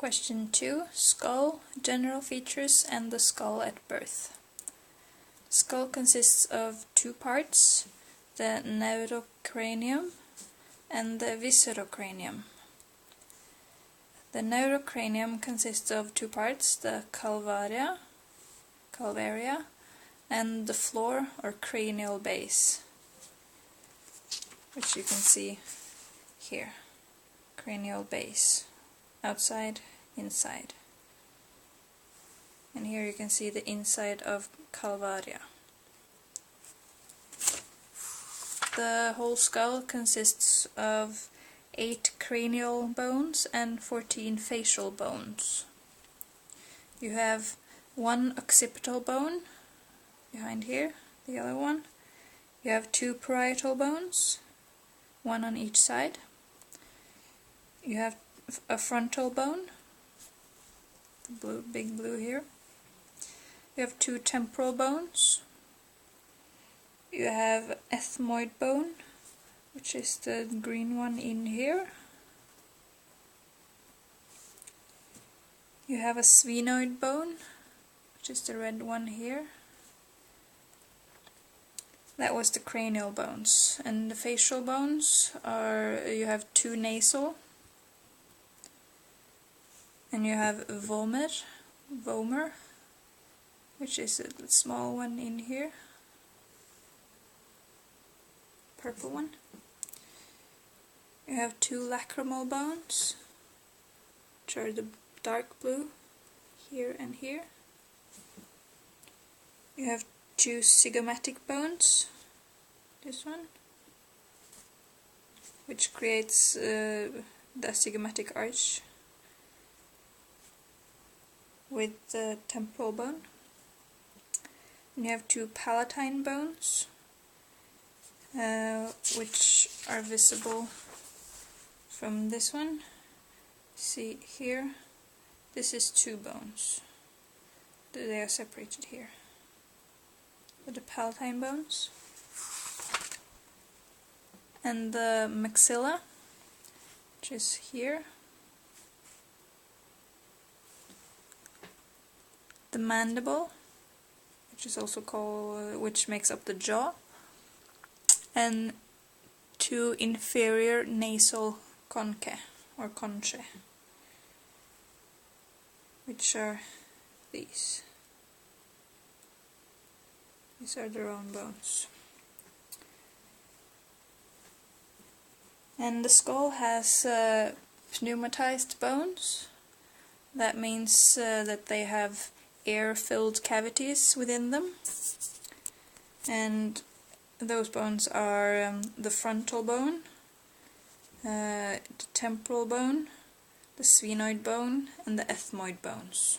Question 2. Skull, general features, and the skull at birth. Skull consists of two parts, the neurocranium and the viscerocranium. The neurocranium consists of two parts, the calvaria, and the floor or cranial base, which you can see here. Cranial base, outside, inside. And here you can see the inside of calvaria. The whole skull consists of 8 cranial bones and 14 facial bones. You have one occipital bone behind here, the yellow one. You have 2 parietal bones, one on each side. You have a frontal bone, the blue, big blue here. You have 2 temporal bones. You have ethmoid bone, which is the green one in here. You have a sphenoid bone, which is the red one here. That was the cranial bones. And the facial bones are, you have 2 nasal, and you have vomer, which is a small one in here, purple one. You have 2 lacrimal bones, which are the dark blue, here and here. You have 2 zygomatic bones, this one, which creates the zygomatic arch with the temporal bone. And you have 2 palatine bones, which are visible from this one. See here, this is 2 bones. They are separated here. With the palatine bones. And the maxilla, which is here. The mandible, which is also called, which makes up the jaw, and 2 inferior nasal conchae, or conchae, which are these. These are their own bones. And the skull has pneumatized bones. That means that they have air-filled cavities within them, and those bones are the frontal bone, the temporal bone, the sphenoid bone, and the ethmoid bones.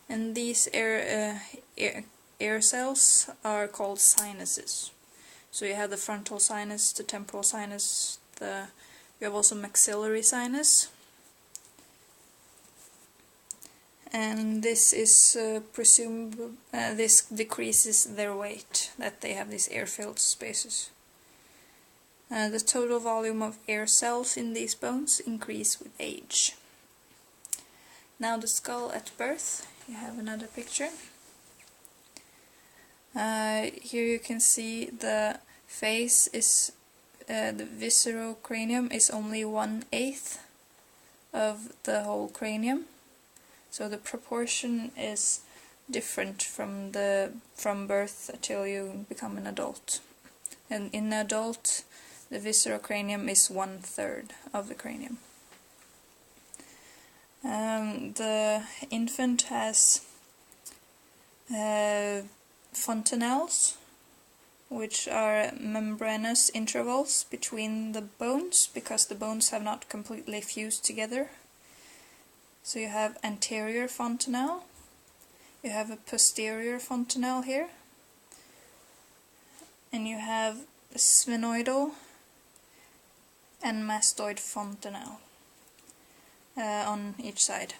And these air cells are called sinuses. So you have the frontal sinus, the temporal sinus, you have also maxillary sinus. And this is this decreases their weight, that they have these air-filled spaces. The total volume of air cells in these bones increase with age. Now the skull at birth. You have another picture. Here you can see the face is the viscerocranium is only 1/8 of the whole cranium. So the proportion is different from birth until you become an adult. And in an adult, the viscerocranium is 1/3 of the cranium. The infant has fontanelles, which are membranous intervals between the bones, because the bones have not completely fused together. So you have anterior fontanelle, you have a posterior fontanelle here, and you have a sphenoidal and mastoid fontanelle on each side.